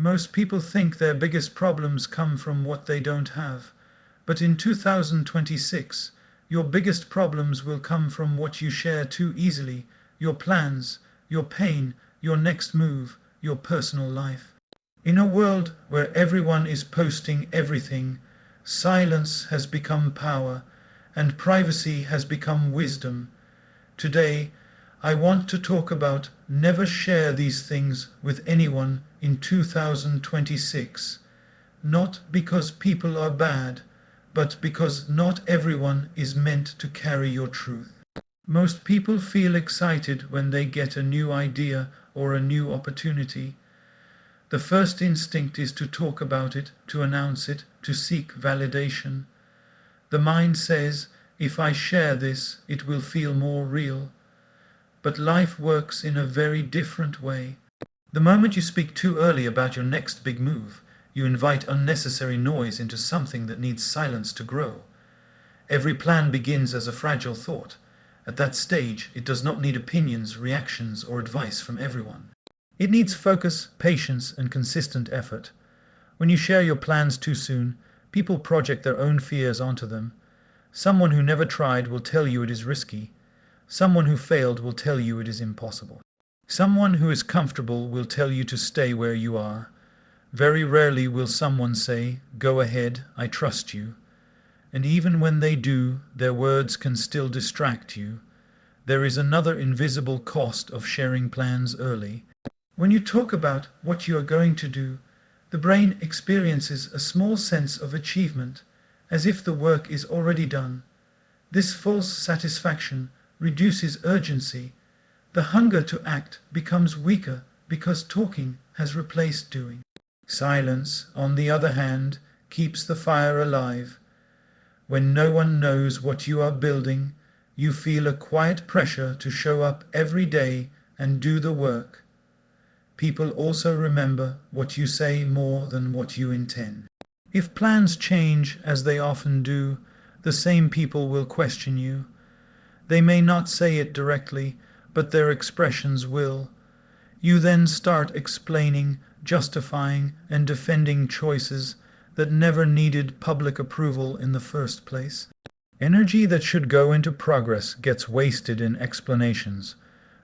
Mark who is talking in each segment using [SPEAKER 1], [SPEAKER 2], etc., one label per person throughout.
[SPEAKER 1] Most people think their biggest problems come from what they don't have. But in 2026, your biggest problems will come from what you share too easily, your plans, your pain, your next move, your personal life. In a world where everyone is posting everything, silence has become power, and privacy has become wisdom. Today, I want to talk about never share these things with anyone in 2026. Not because people are bad, but because not everyone is meant to carry your truth. Most people feel excited when they get a new idea or a new opportunity. The first instinct is to talk about it, to announce it, to seek validation. The mind says, if I share this, it will feel more real. But life works in a very different way. The moment you speak too early about your next big move, you invite unnecessary noise into something that needs silence to grow. Every plan begins as a fragile thought. At that stage, it does not need opinions, reactions, or advice from everyone. It needs focus, patience, and consistent effort. When you share your plans too soon, people project their own fears onto them. Someone who never tried will tell you it is risky. Someone who failed will tell you it is impossible. Someone who is comfortable will tell you to stay where you are. Very rarely will someone say, "Go ahead, I trust you." And even when they do, their words can still distract you. There is another invisible cost of sharing plans early. When you talk about what you are going to do, the brain experiences a small sense of achievement, as if the work is already done. This false satisfaction reduces urgency. The hunger to act becomes weaker because talking has replaced doing. Silence, on the other hand, keeps the fire alive. When no one knows what you are building, you feel a quiet pressure to show up every day and do the work. People also remember what you say more than what you intend. If plans change, as they often do, the same people will question you. They may not say it directly, but their expressions will. You then start explaining, justifying, and defending choices that never needed public approval in the first place. Energy that should go into progress gets wasted in explanations.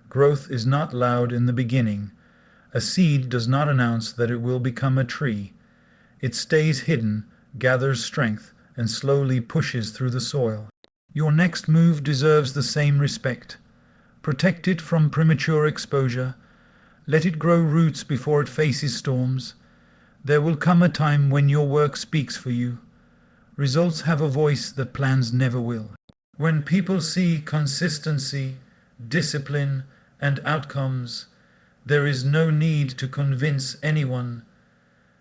[SPEAKER 1] Growth is not loud in the beginning. A seed does not announce that it will become a tree. It stays hidden, gathers strength, and slowly pushes through the soil. Your next move deserves the same respect. Protect it from premature exposure. Let it grow roots before it faces storms. There will come a time when your work speaks for you. Results have a voice that plans never will. When people see consistency, discipline, and outcomes, there is no need to convince anyone.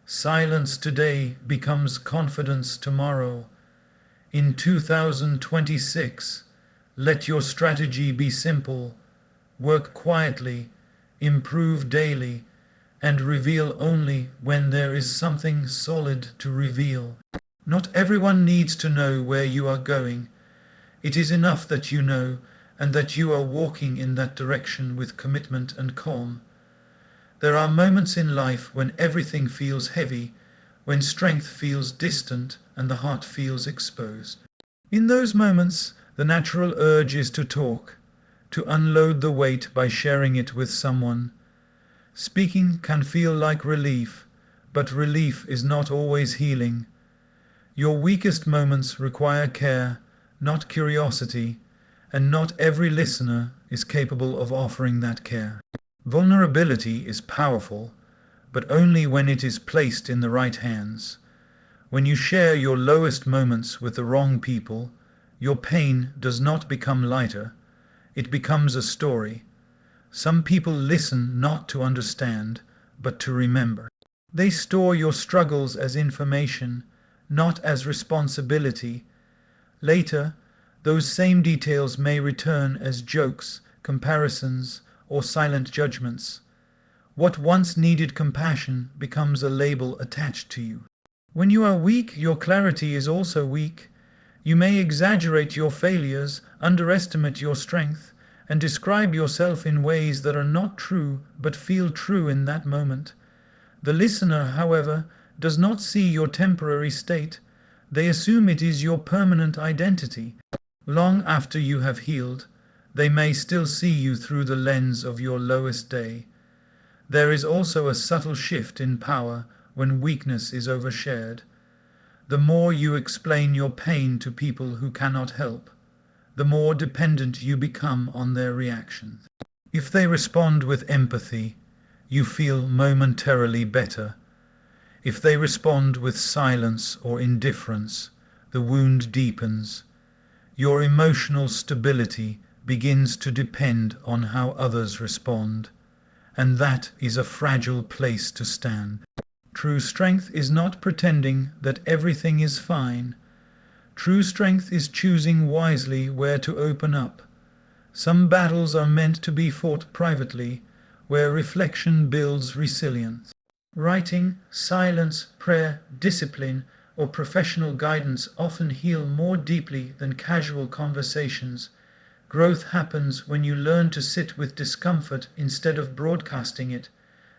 [SPEAKER 1] Silence today becomes confidence tomorrow. In 2026, let your strategy be simple. Work quietly, improve daily, and reveal only when there is something solid to reveal. Not everyone needs to know where you are going. It is enough that you know, and that you are walking in that direction with commitment and calm. There are moments in life when everything feels heavy, when strength feels distant and the heart feels exposed. In those moments, the natural urge is to talk, to unload the weight by sharing it with someone. Speaking can feel like relief, but relief is not always healing. Your weakest moments require care, not curiosity, and not every listener is capable of offering that care. Vulnerability is powerful, but only when it is placed in the right hands. When you share your lowest moments with the wrong people, your pain does not become lighter, it becomes a story. Some people listen not to understand, but to remember. They store your struggles as information, not as responsibility. Later, those same details may return as jokes, comparisons, or silent judgments. What once needed compassion becomes a label attached to you. When you are weak, your clarity is also weak. You may exaggerate your failures, underestimate your strength, and describe yourself in ways that are not true but feel true in that moment. The listener, however, does not see your temporary state. They assume it is your permanent identity. Long after you have healed, they may still see you through the lens of your lowest day. There is also a subtle shift in power when weakness is overshared. The more you explain your pain to people who cannot help, the more dependent you become on their reactions. If they respond with empathy, you feel momentarily better. If they respond with silence or indifference, the wound deepens. Your emotional stability begins to depend on how others respond, and that is a fragile place to stand. True strength is not pretending that everything is fine. True strength is choosing wisely where to open up. Some battles are meant to be fought privately, where reflection builds resilience. Writing, silence, prayer, discipline, or professional guidance often heal more deeply than casual conversations. Growth happens when you learn to sit with discomfort instead of broadcasting it.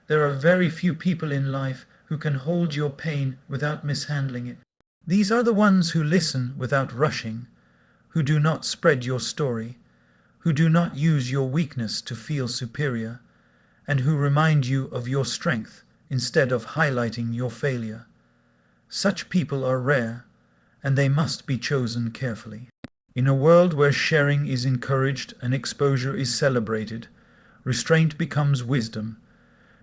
[SPEAKER 1] There are very few people in life who can hold your pain without mishandling it. These are the ones who listen without rushing, who do not spread your story, who do not use your weakness to feel superior, and who remind you of your strength instead of highlighting your failure. Such people are rare, and they must be chosen carefully. In a world where sharing is encouraged and exposure is celebrated, restraint becomes wisdom.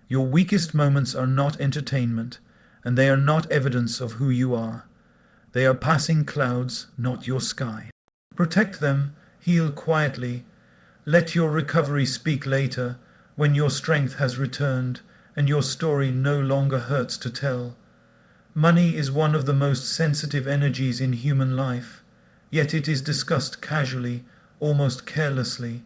[SPEAKER 1] Your weakest moments are not entertainment, and they are not evidence of who you are. They are passing clouds, not your sky. Protect them, heal quietly. Let your recovery speak later, when your strength has returned and your story no longer hurts to tell. Money is one of the most sensitive energies in human life, yet it is discussed casually, almost carelessly.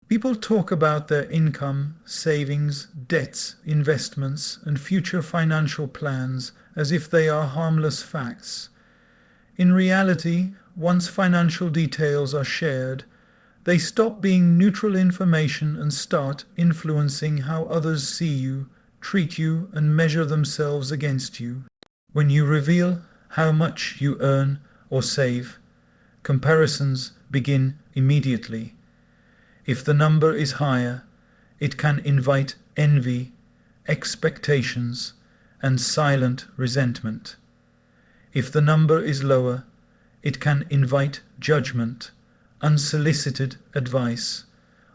[SPEAKER 1] People talk about their income, savings, debts, investments, and future financial plans as if they are harmless facts. In reality, once financial details are shared, they stop being neutral information and start influencing how others see you, treat you, and measure themselves against you. When you reveal how much you earn or save, comparisons begin immediately. If the number is higher, it can invite envy, expectations, and silent resentment. If the number is lower, it can invite judgment, unsolicited advice,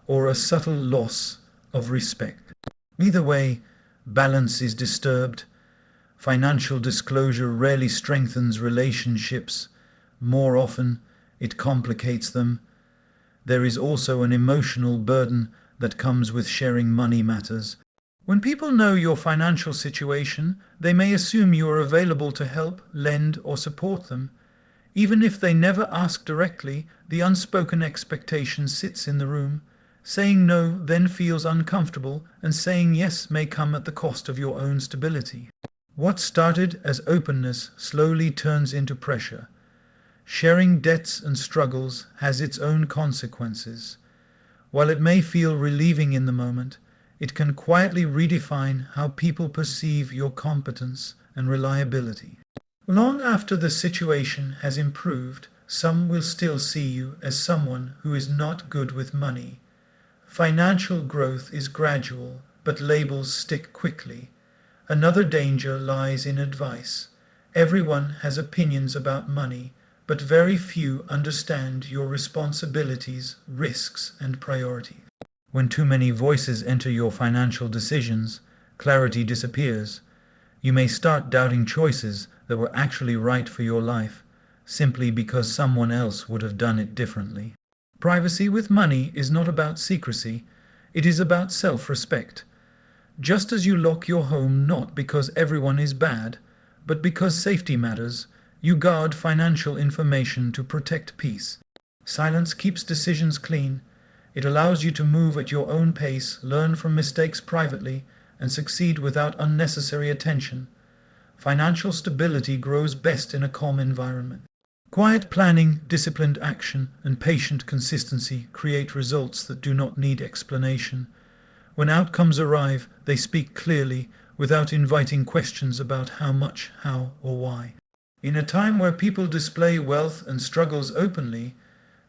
[SPEAKER 1] or a subtle loss of respect. Either way, balance is disturbed. Financial disclosure rarely strengthens relationships. More often, it complicates them. There is also an emotional burden that comes with sharing money matters. When people know your financial situation, they may assume you are available to help, lend, or support them. Even if they never ask directly, the unspoken expectation sits in the room. Saying no then feels uncomfortable, and saying yes may come at the cost of your own stability. What started as openness slowly turns into pressure. Sharing debts and struggles has its own consequences. While it may feel relieving in the moment, it can quietly redefine how people perceive your competence and reliability. Long after the situation has improved, some will still see you as someone who is not good with money. Financial growth is gradual, but labels stick quickly. Another danger lies in advice. Everyone has opinions about money, but very few understand your responsibilities, risks, and priorities. When too many voices enter your financial decisions, clarity disappears. You may start doubting choices that were actually right for your life, simply because someone else would have done it differently. Privacy with money is not about secrecy, it is about self-respect. Just as you lock your home not because everyone is bad, but because safety matters, you guard financial information to protect peace. Silence keeps decisions clean. It allows you to move at your own pace, learn from mistakes privately, and succeed without unnecessary attention. Financial stability grows best in a calm environment. Quiet planning, disciplined action, and patient consistency create results that do not need explanation. When outcomes arrive, they speak clearly. without inviting questions about how much, how, or why. In a time where people display wealth and struggles openly,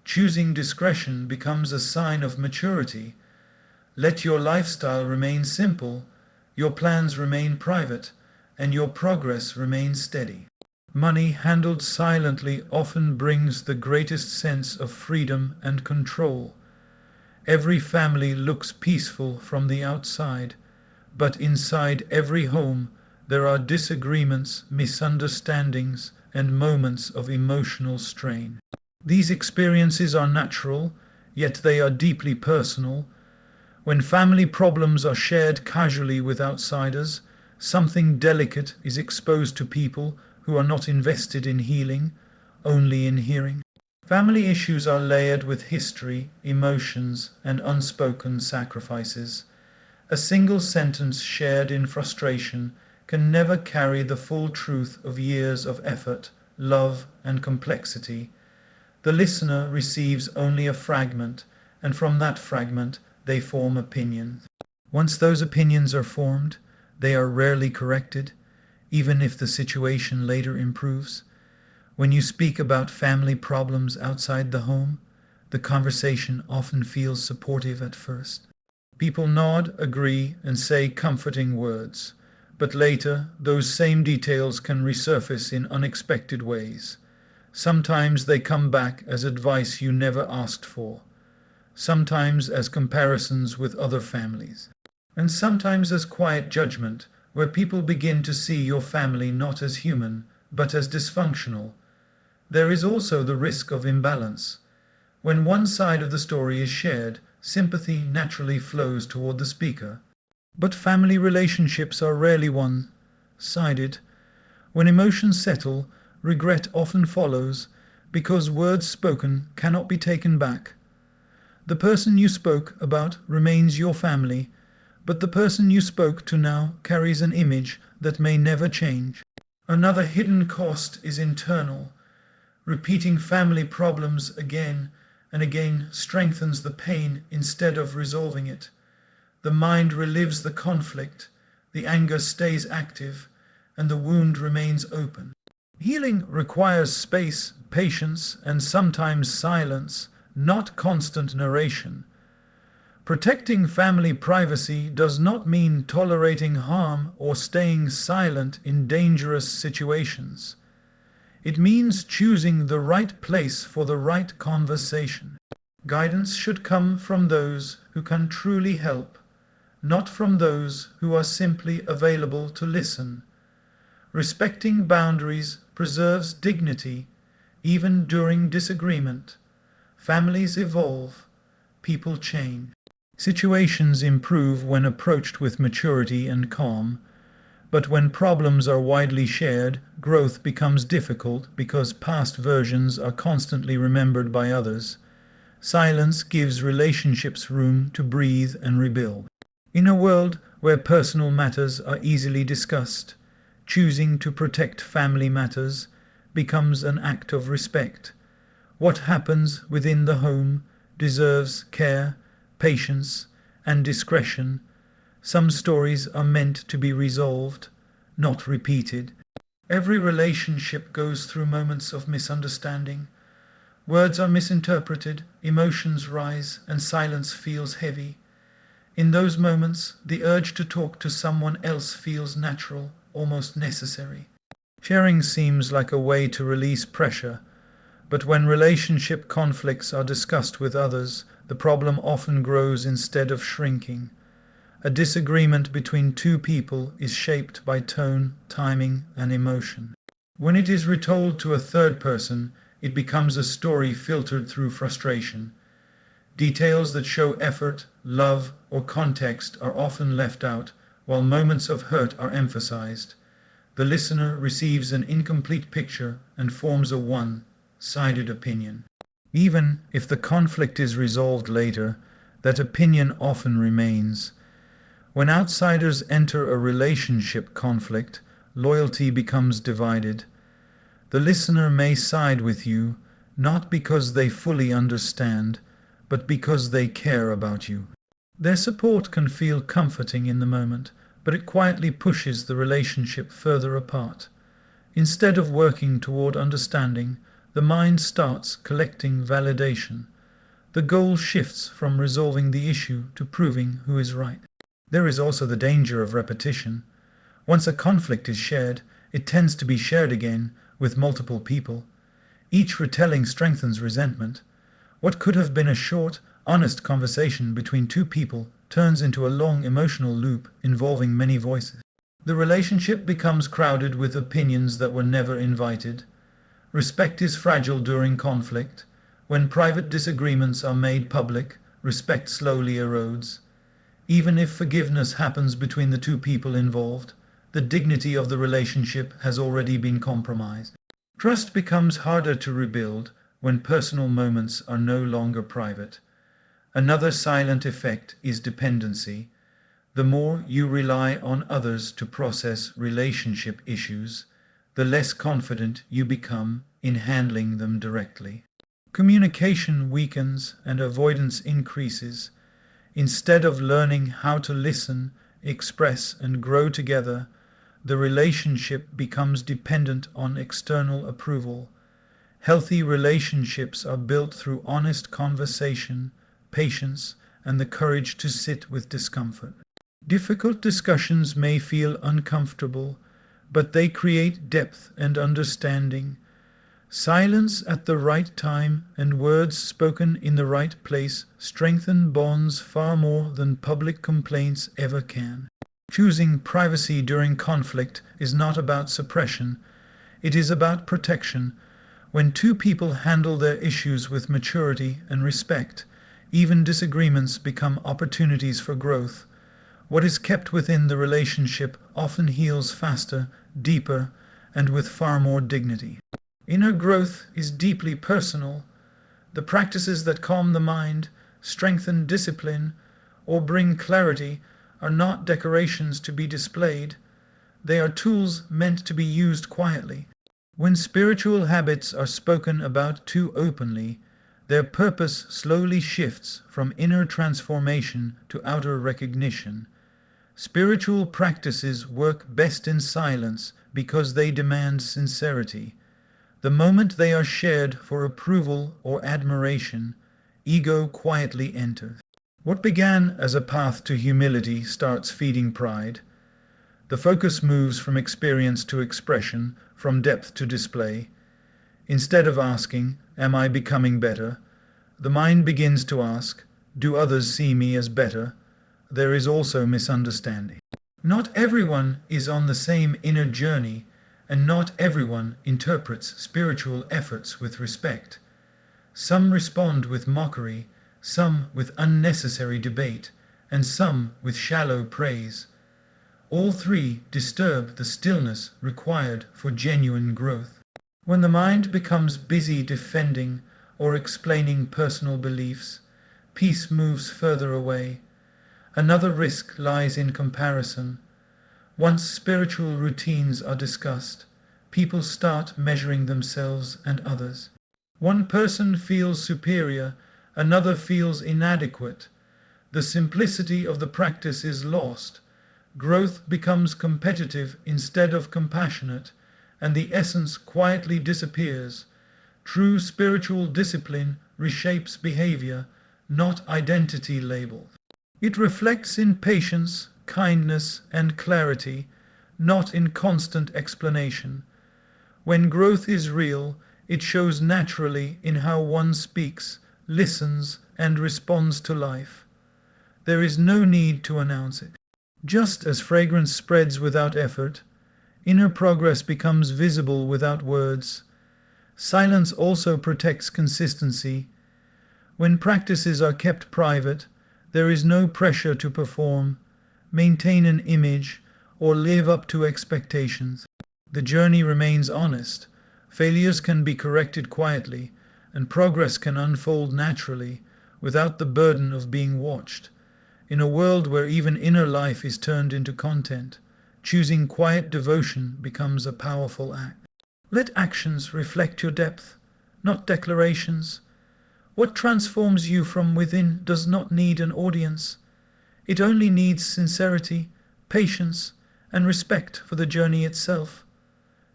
[SPEAKER 1] choosing discretion becomes a sign of maturity. Let your lifestyle remain simple, your plans remain private, and your progress remain steady. Money handled silently often brings the greatest sense of freedom and control. Every family looks peaceful from the outside, but inside every home there are disagreements, misunderstandings, and moments of emotional strain. These experiences are natural, yet they are deeply personal. When family problems are shared casually with outsiders, something delicate is exposed to people who are not invested in healing, only in hearing. Family issues are layered with history, emotions, and unspoken sacrifices. A single sentence shared in frustration can never carry the full truth of years of effort, love, and complexity. The listener receives only a fragment, and from that fragment they form opinions. Once those opinions are formed, they are rarely corrected, even if the situation later improves. When you speak about family problems outside the home, the conversation often feels supportive at first. People nod, agree, and say comforting words, but later those same details can resurface in unexpected ways. Sometimes they come back as advice you never asked for, sometimes as comparisons with other families, and sometimes as quiet judgment, where people begin to see your family not as human, but as dysfunctional. There is also the risk of imbalance. When one side of the story is shared, sympathy naturally flows toward the speaker. But family relationships are rarely one-sided. When emotions settle, regret often follows, because words spoken cannot be taken back. The person you spoke about remains your family, but the person you spoke to now carries an image that may never change. Another hidden cost is internal. Repeating family problems again and again strengthens the pain instead of resolving it. The mind relives the conflict, the anger stays active, and the wound remains open. Healing requires space, patience, and sometimes silence, not constant narration. Protecting family privacy does not mean tolerating harm or staying silent in dangerous situations. It means choosing the right place for the right conversation. Guidance should come from those who can truly help, not from those who are simply available to listen. Respecting boundaries preserves dignity, even during disagreement. Families evolve, people change. Situations improve when approached with maturity and calm, but when problems are widely shared, growth becomes difficult because past versions are constantly remembered by others. Silence gives relationships room to breathe and rebuild. In a world where personal matters are easily discussed, choosing to protect family matters becomes an act of respect. What happens within the home deserves care, patience, and discretion. Some stories are meant to be resolved, not repeated. Every relationship goes through moments of misunderstanding. Words are misinterpreted, emotions rise, and silence feels heavy. In those moments, the urge to talk to someone else feels natural, almost necessary. Sharing seems like a way to release pressure, but when relationship conflicts are discussed with others, the problem often grows instead of shrinking. A disagreement between two people is shaped by tone, timing, and emotion. When it is retold to a third person, it becomes a story filtered through frustration. Details that show effort, love, or context are often left out, while moments of hurt are emphasized. The listener receives an incomplete picture and forms a one-sided opinion. Even if the conflict is resolved later, that opinion often remains. When outsiders enter a relationship conflict, loyalty becomes divided. The listener may side with you, not because they fully understand, but because they care about you. Their support can feel comforting in the moment, but it quietly pushes the relationship further apart. Instead of working toward understanding, the mind starts collecting validation. The goal shifts from resolving the issue to proving who is right. There is also the danger of repetition. Once a conflict is shared, it tends to be shared again with multiple people. Each retelling strengthens resentment. What could have been a short, honest conversation between two people turns into a long emotional loop involving many voices. The relationship becomes crowded with opinions that were never invited. Respect is fragile during conflict. When private disagreements are made public, respect slowly erodes. Even if forgiveness happens between the two people involved, the dignity of the relationship has already been compromised. Trust becomes harder to rebuild when personal moments are no longer private. Another silent effect is dependency. The more you rely on others to process relationship issues, the less confident you become in handling them directly. Communication weakens and avoidance increases. Instead of learning how to listen, express, and grow together, the relationship becomes dependent on external approval. Healthy relationships are built through honest conversation, patience, and the courage to sit with discomfort. Difficult discussions may feel uncomfortable, but they create depth and understanding. Silence at the right time and words spoken in the right place strengthen bonds far more than public complaints ever can. Choosing privacy during conflict is not about suppression, it is about protection. When two people handle their issues with maturity and respect, even disagreements become opportunities for growth. What is kept within the relationship often heals faster, deeper, and with far more dignity. Inner growth is deeply personal. The practices that calm the mind, strengthen discipline, or bring clarity are not decorations to be displayed. They are tools meant to be used quietly. When spiritual habits are spoken about too openly, their purpose slowly shifts from inner transformation to outer recognition. Spiritual practices work best in silence because they demand sincerity. The moment they are shared for approval or admiration, ego quietly enters. What began as a path to humility starts feeding pride. The focus moves from experience to expression, from depth to display. Instead of asking, "Am I becoming better?" the mind begins to ask, "Do others see me as better?" There is also misunderstanding. Not everyone is on the same inner journey, and not everyone interprets spiritual efforts with respect. Some respond with mockery, some with unnecessary debate, and some with shallow praise. All three disturb the stillness required for genuine growth. When the mind becomes busy defending or explaining personal beliefs, peace moves further away. Another risk lies in comparison. Once spiritual routines are discussed, people start measuring themselves and others. One person feels superior, another feels inadequate. The simplicity of the practice is lost. Growth becomes competitive instead of compassionate, and the essence quietly disappears. True spiritual discipline reshapes behavior, not identity labels. It reflects in patience, kindness, and clarity, not in constant explanation. When growth is real, it shows naturally in how one speaks, listens, and responds to life. There is no need to announce it. Just as fragrance spreads without effort, inner progress becomes visible without words. Silence also protects consistency. When practices are kept private, there is no pressure to perform, maintain an image, or live up to expectations. The journey remains honest. Failures can be corrected quietly, and progress can unfold naturally, without the burden of being watched. In a world where even inner life is turned into content, choosing quiet devotion becomes a powerful act. Let actions reflect your depth, not declarations. What transforms you from within does not need an audience. It only needs sincerity, patience, and respect for the journey itself.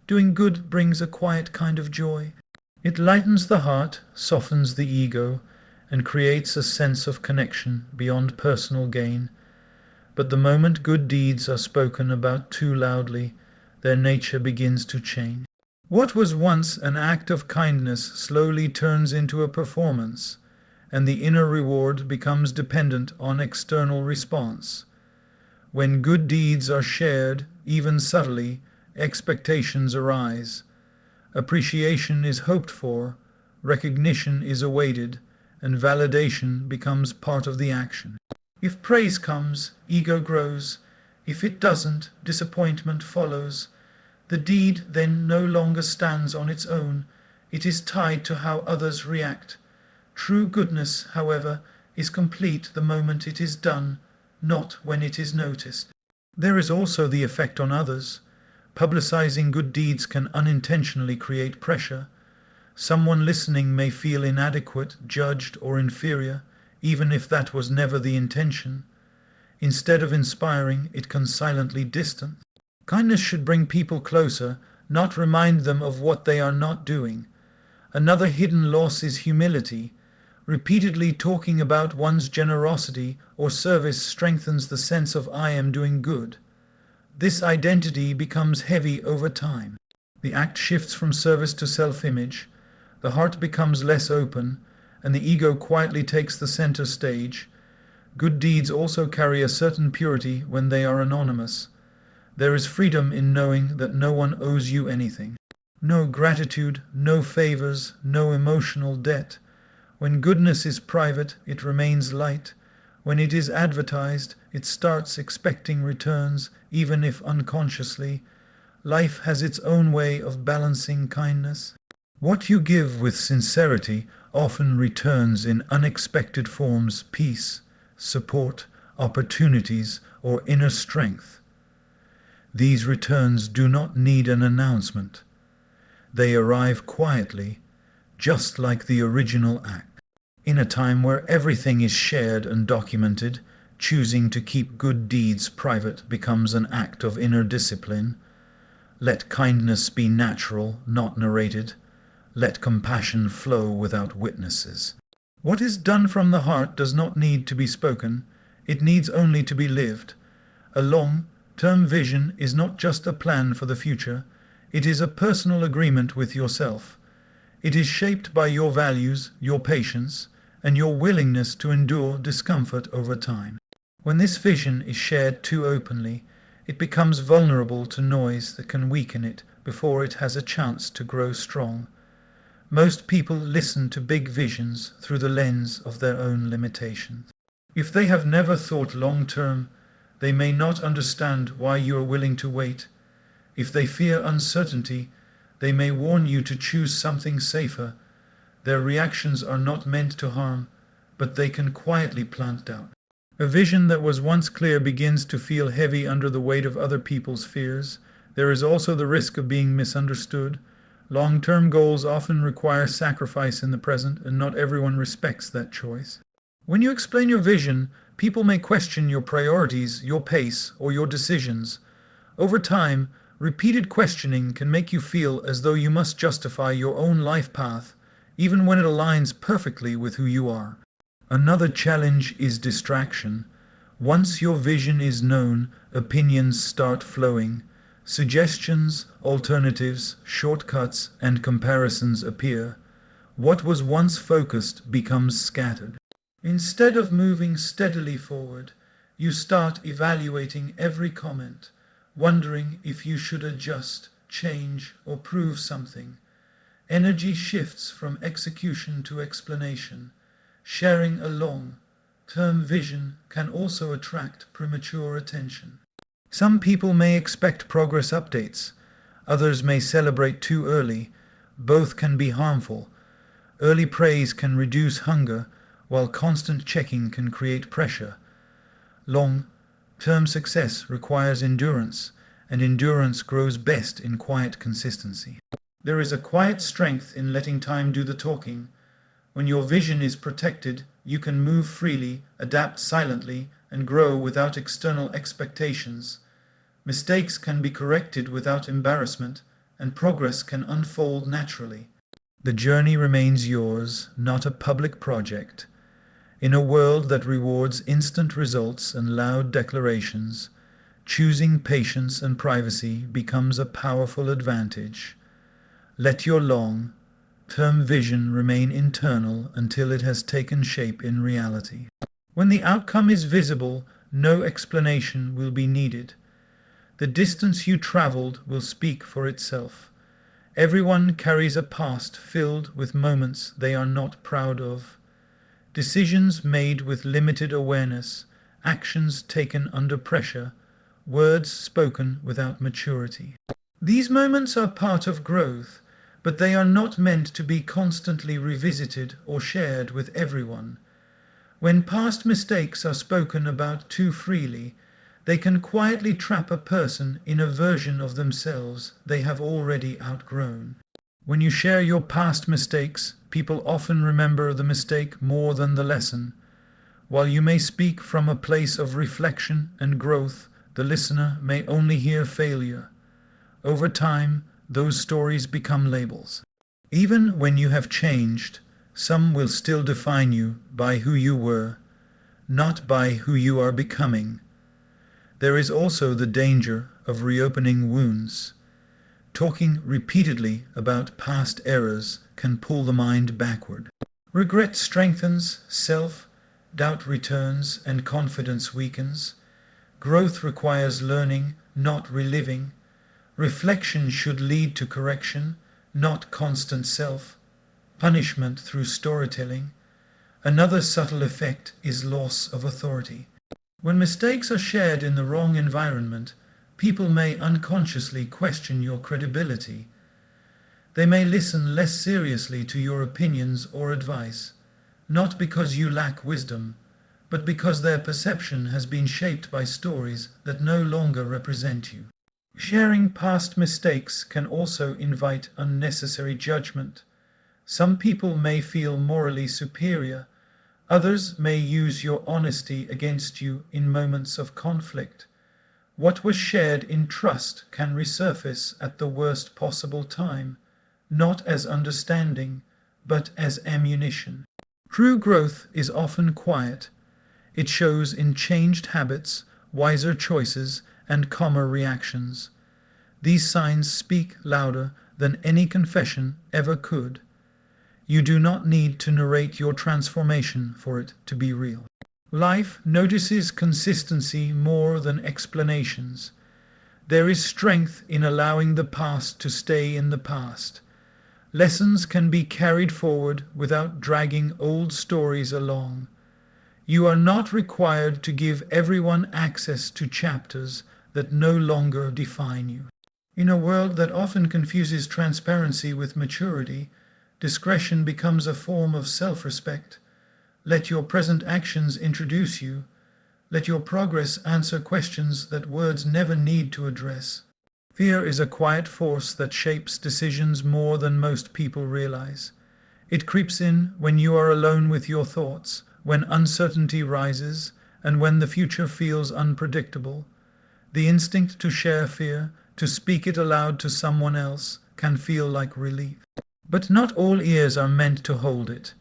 [SPEAKER 1] Doing good brings a quiet kind of joy. It lightens the heart, softens the ego, and creates a sense of connection beyond personal gain. But the moment good deeds are spoken about too loudly, their nature begins to change. What was once an act of kindness slowly turns into a performance, and the inner reward becomes dependent on external response. When good deeds are shared, even subtly, expectations arise. Appreciation is hoped for, recognition is awaited, and validation becomes part of the action. If praise comes, ego grows. If it doesn't, disappointment follows. The deed then no longer stands on its own. It is tied to how others react. True goodness, however, is complete the moment it is done, not when it is noticed. There is also the effect on others. Publicizing good deeds can unintentionally create pressure. Someone listening may feel inadequate, judged, or inferior, even if that was never the intention. Instead of inspiring, it can silently distance. Kindness should bring people closer, not remind them of what they are not doing. Another hidden loss is humility. Repeatedly talking about one's generosity or service strengthens the sense of I am doing good. This identity becomes heavy over time. The act shifts from service to self-image. The heart becomes less open, and the ego quietly takes the center stage. Good deeds also carry a certain purity when they are anonymous. There is freedom in knowing that no one owes you anything. No gratitude, no favors, no emotional debt. When goodness is private, it remains light. When it is advertised, it starts expecting returns, even if unconsciously. Life has its own way of balancing kindness. What you give with sincerity often returns in unexpected forms: peace, support, opportunities, or inner strength. These returns do not need an announcement. They arrive quietly, just like the original act. In a time where everything is shared and documented, choosing to keep good deeds private becomes an act of inner discipline. Let kindness be natural, not narrated. Let compassion flow without witnesses. What is done from the heart does not need to be spoken. It needs only to be lived. A long-term vision is not just a plan for the future. It is a personal agreement with yourself. It is shaped by your values, your patience, and your willingness to endure discomfort over time. When this vision is shared too openly, it becomes vulnerable to noise that can weaken it before it has a chance to grow strong. Most people listen to big visions through the lens of their own limitations. If they have never thought long-term, they may not understand why you are willing to wait. If they fear uncertainty, they may warn you to choose something safer. Their reactions are not meant to harm, but they can quietly plant doubt. A vision that was once clear begins to feel heavy under the weight of other people's fears. There is also the risk of being misunderstood. Long-term goals often require sacrifice in the present, and not everyone respects that choice. When you explain your vision, people may question your priorities, your pace, or your decisions. Over time, repeated questioning can make you feel as though you must justify your own life path, even when it aligns perfectly with who you are. Another challenge is distraction. Once your vision is known, opinions start flowing. Suggestions, alternatives, shortcuts, and comparisons appear. What was once focused becomes scattered. Instead of moving steadily forward, you start evaluating every comment, wondering if you should adjust, change, or prove something. Energy shifts from execution to explanation. Sharing a long-term vision can also attract premature attention. Some people may expect progress updates. Others may celebrate too early. Both can be harmful. Early praise can reduce hunger, while constant checking can create pressure. Long-term success requires endurance, and endurance grows best in quiet consistency. There is a quiet strength in letting time do the talking. When your vision is protected, you can move freely, adapt silently, and grow without external expectations. Mistakes can be corrected without embarrassment, and progress can unfold naturally. The journey remains yours, not a public project. In a world that rewards instant results and loud declarations, choosing patience and privacy becomes a powerful advantage. Let your long-term vision remain internal until it has taken shape in reality. When the outcome is visible, no explanation will be needed. The distance you traveled will speak for itself. Everyone carries a past filled with moments they are not proud of. Decisions made with limited awareness, actions taken under pressure, words spoken without maturity. These moments are part of growth, but they are not meant to be constantly revisited or shared with everyone. When past mistakes are spoken about too freely, they can quietly trap a person in a version of themselves they have already outgrown. When you share your past mistakes, people often remember the mistake more than the lesson. While you may speak from a place of reflection and growth, the listener may only hear failure. Over time, those stories become labels. Even when you have changed, some will still define you by who you were, not by who you are becoming. There is also the danger of reopening wounds. Talking repeatedly about past errors can pull the mind backward. Regret strengthens, self-doubt returns, and confidence weakens. Growth requires learning, not reliving. Reflection should lead to correction, not constant self-punishment through storytelling. Another subtle effect is loss of authority. When mistakes are shared in the wrong environment, people may unconsciously question your credibility. They may listen less seriously to your opinions or advice, not because you lack wisdom, but because their perception has been shaped by stories that no longer represent you. Sharing past mistakes can also invite unnecessary judgment. Some people may feel morally superior. Others may use your honesty against you in moments of conflict. What was shared in trust can resurface at the worst possible time, not as understanding, but as ammunition. True growth is often quiet. It shows in changed habits, wiser choices, and calmer reactions. These signs speak louder than any confession ever could. You do not need to narrate your transformation for it to be real. Life notices consistency more than explanations. There is strength in allowing the past to stay in the past. Lessons can be carried forward without dragging old stories along. You are not required to give everyone access to chapters that no longer define you. In a world that often confuses transparency with maturity, discretion becomes a form of self-respect. Let your present actions introduce you. Let your progress answer questions that words never need to address. Fear is a quiet force that shapes decisions more than most people realize. It creeps in when you are alone with your thoughts, when uncertainty rises, and when the future feels unpredictable. The instinct to share fear, to speak it aloud to someone else, can feel like relief. But not all ears are meant to hold it,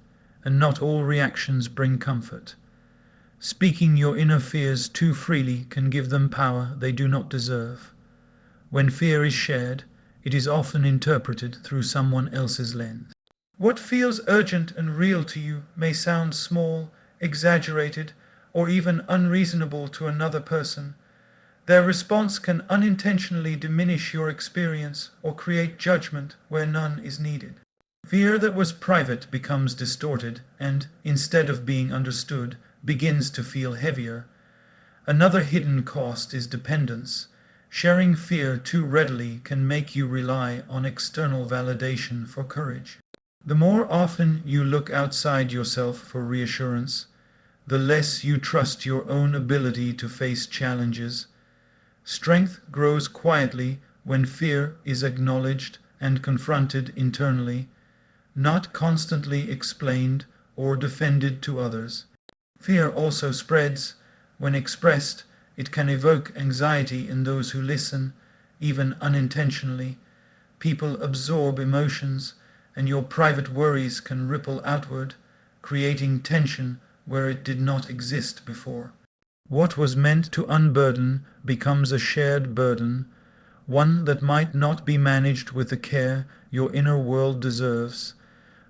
[SPEAKER 1] and not all reactions bring comfort. Speaking your inner fears too freely can give them power they do not deserve. When fear is shared, it is often interpreted through someone else's lens. What feels urgent and real to you may sound small, exaggerated, or even unreasonable to another person. Their response can unintentionally diminish your experience or create judgment where none is needed. Fear that was private becomes distorted and, instead of being understood, begins to feel heavier. Another hidden cost is dependence. Sharing fear too readily can make you rely on external validation for courage. The more often you look outside yourself for reassurance, the less you trust your own ability to face challenges. Strength grows quietly when fear is acknowledged and confronted internally, not constantly explained or defended to others. Fear also spreads when expressed It can evoke anxiety in those who listen, even unintentionally. People absorb emotions, and your private worries can ripple outward, creating tension where it did not exist before. What was meant to unburden becomes a shared burden, one that might not be managed with the care your inner world deserves.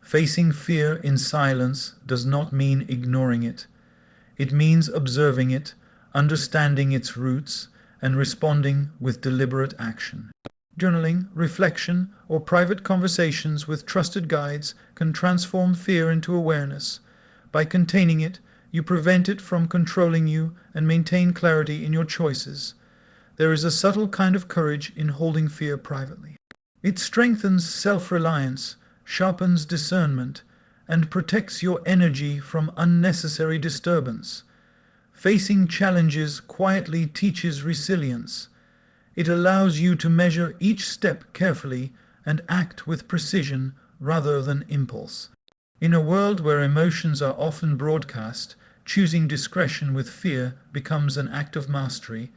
[SPEAKER 1] Facing fear in silence does not mean ignoring it. It means observing it, understanding its roots, and responding with deliberate action. Journaling, reflection, or private conversations with trusted guides can transform fear into awareness. By containing it, you prevent it from controlling you and maintain clarity in your choices. There is a subtle kind of courage in holding fear privately. It strengthens self-reliance, sharpens discernment, and protects your energy from unnecessary disturbance. Facing challenges quietly teaches resilience. It allows you to measure each step carefully and act with precision rather than impulse. In a world where emotions are often broadcast, choosing discretion with fear becomes an act of mastery.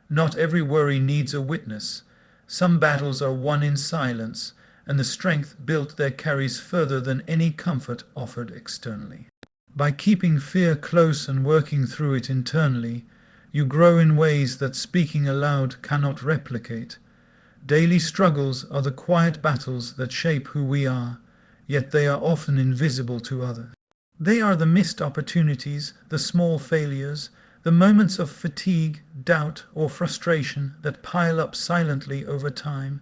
[SPEAKER 1] Not every worry needs a witness. Some battles are won in silence, and the strength built there carries further than any comfort offered externally. By keeping fear close and working through it internally, you grow in ways that speaking aloud cannot replicate. Daily struggles are the quiet battles that shape who we are, yet they are often invisible to others. They are the missed opportunities, the small failures, the moments of fatigue, doubt, or frustration that pile up silently over time.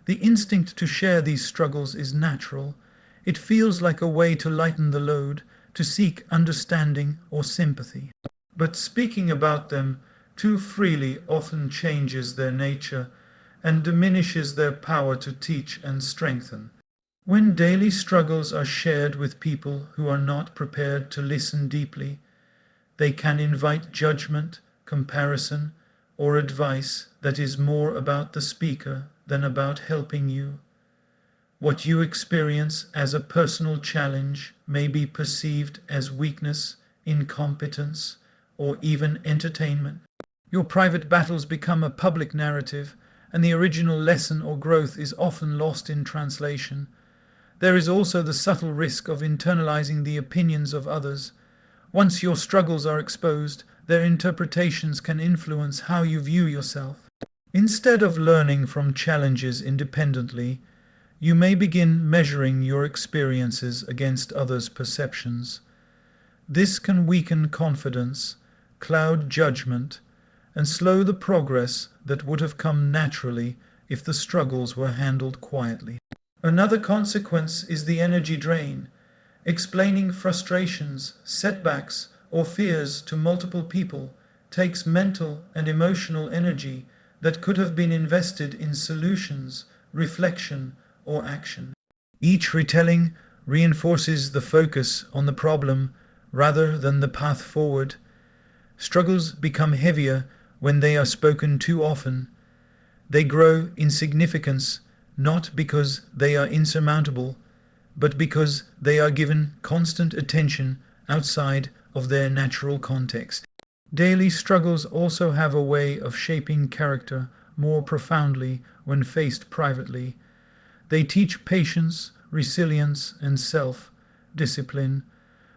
[SPEAKER 1] The instinct to share these struggles is natural. It feels like a way to lighten the load, to seek understanding or sympathy. But speaking about them too freely often changes their nature and diminishes their power to teach and strengthen. When daily struggles are shared with people who are not prepared to listen deeply, they can invite judgment, comparison, or advice that is more about the speaker than about helping you. What you experience as a personal challenge may be perceived as weakness, incompetence, or even entertainment. Your private battles become a public narrative, and the original lesson or growth is often lost in translation. There is also the subtle risk of internalizing the opinions of others. Once your struggles are exposed, their interpretations can influence how you view yourself. Instead of learning from challenges independently, you may begin measuring your experiences against others' perceptions. This can weaken confidence, cloud judgment, and slow the progress that would have come naturally if the struggles were handled quietly. Another consequence is the energy drain. Explaining frustrations, setbacks, or fears to multiple people takes mental and emotional energy that could have been invested in solutions, reflection, or action. Each retelling reinforces the focus on the problem rather than the path forward. Struggles become heavier when they are spoken too often. They grow in significance not because they are insurmountable, but because they are given constant attention outside of their natural context. Daily struggles also have a way of shaping character more profoundly when faced privately. They teach patience, resilience, and self-discipline.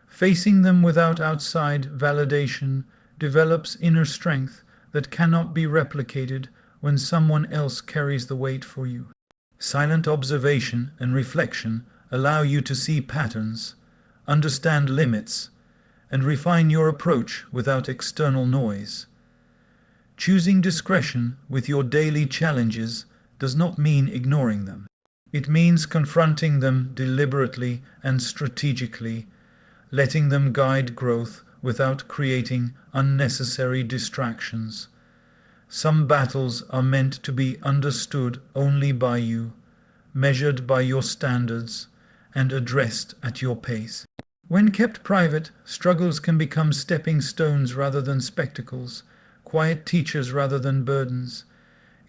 [SPEAKER 1] Facing them without outside validation develops inner strength that cannot be replicated when someone else carries the weight for you. Silent observation and reflection allow you to see patterns, understand limits, and refine your approach without external noise. Choosing discretion with your daily challenges does not mean ignoring them. It means confronting them deliberately and strategically, letting them guide growth without creating unnecessary distractions. Some battles are meant to be understood only by you, measured by your standards, and addressed at your pace. When kept private, struggles can become stepping stones rather than spectacles, quiet teachers rather than burdens.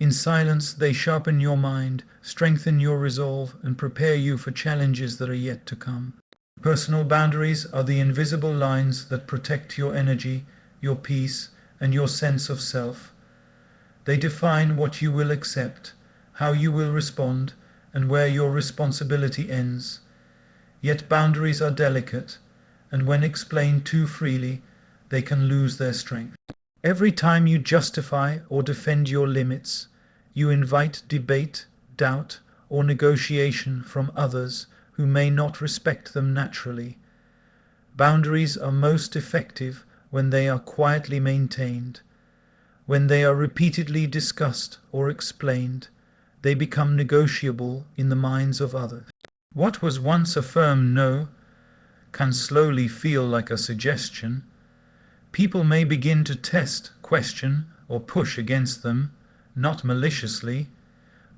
[SPEAKER 1] In silence, they sharpen your mind, strengthen your resolve, and prepare you for challenges that are yet to come. Personal boundaries are the invisible lines that protect your energy, your peace, and your sense of self. They define what you will accept, how you will respond, and where your responsibility ends. Yet boundaries are delicate, and when explained too freely, they can lose their strength. Every time you justify or defend your limits, you invite debate, doubt, or negotiation from others who may not respect them naturally. Boundaries are most effective when they are quietly maintained. When they are repeatedly discussed or explained, they become negotiable in the minds of others. What was once a firm no can slowly feel like a suggestion. People may begin to test, question, or push against them, not maliciously,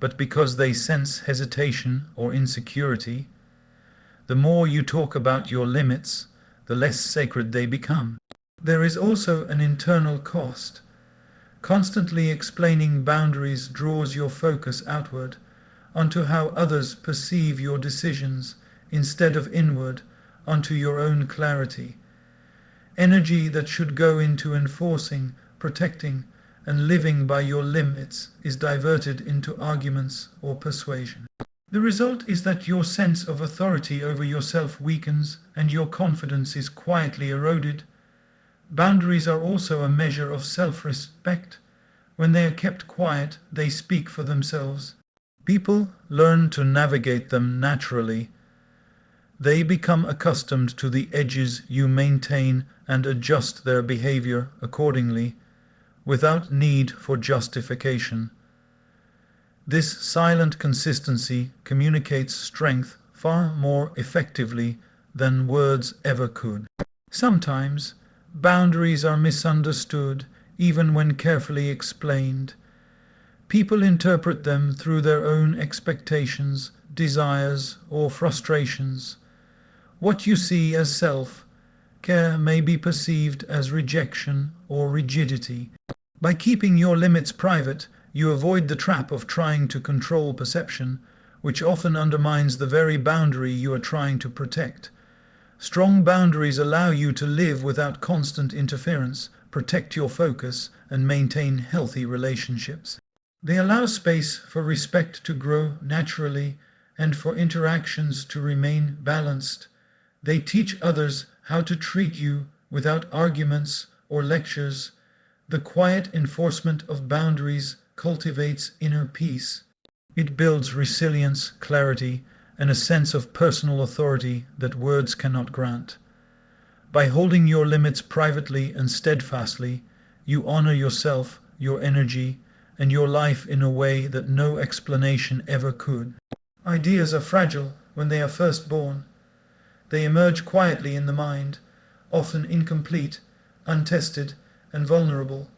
[SPEAKER 1] but because they sense hesitation or insecurity. The more you talk about your limits, the less sacred they become. There is also an internal cost. Constantly explaining boundaries draws your focus outward, onto how others perceive your decisions, instead of inward, onto your own clarity. Energy that should go into enforcing, protecting, and living by your limits is diverted into arguments or persuasion. The result is that your sense of authority over yourself weakens and your confidence is quietly eroded. Boundaries are also a measure of self-respect. When they are kept quiet, they speak for themselves. People learn to navigate them naturally. They become accustomed to the edges you maintain and adjust their behavior accordingly, without need for justification. This silent consistency communicates strength far more effectively than words ever could. Sometimes, boundaries are misunderstood, even when carefully explained. People interpret them through their own expectations, desires, or frustrations. What you see as self-care may be perceived as rejection or rigidity. By keeping your limits private, you avoid the trap of trying to control perception, which often undermines the very boundary you are trying to protect. Strong boundaries allow you to live without constant interference, protect your focus, and maintain healthy relationships. They allow space for respect to grow naturally and for interactions to remain balanced. They teach others how to treat you without arguments or lectures. The quiet enforcement of boundaries cultivates inner peace. It builds resilience, clarity, and a sense of personal authority that words cannot grant. By holding your limits privately and steadfastly, you honor yourself, your energy, and your life in a way that no explanation ever could. Ideas are fragile when they are first born. They emerge quietly in the mind, often incomplete, untested, and vulnerable.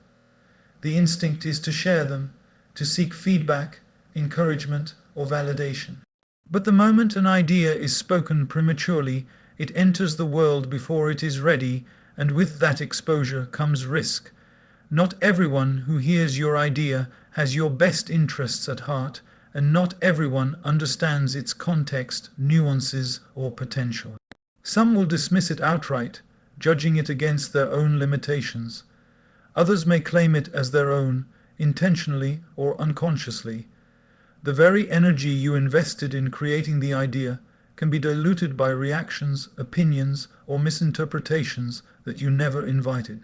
[SPEAKER 1] The instinct is to share them, to seek feedback, encouragement, or validation. But the moment an idea is spoken prematurely, it enters the world before it is ready, and with that exposure comes risk. Not everyone who hears your idea has your best interests at heart, and not everyone understands its context, nuances, or potential. Some will dismiss it outright, judging it against their own limitations. Others may claim it as their own, intentionally or unconsciously. The very energy you invested in creating the idea can be diluted by reactions, opinions, or misinterpretations that you never invited.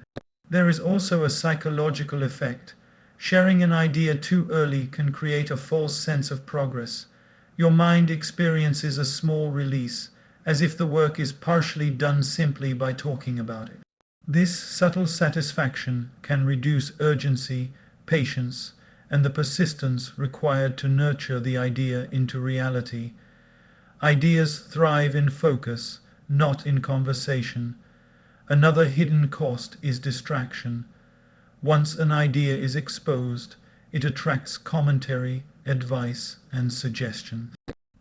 [SPEAKER 1] There is also a psychological effect. Sharing an idea too early can create a false sense of progress. Your mind experiences a small release, as if the work is partially done simply by talking about it. This subtle satisfaction can reduce urgency, patience, and the persistence required to nurture the idea into reality. Ideas thrive in focus, not in conversation. Another hidden cost is distraction. Once an idea is exposed, it attracts commentary, advice, and suggestion.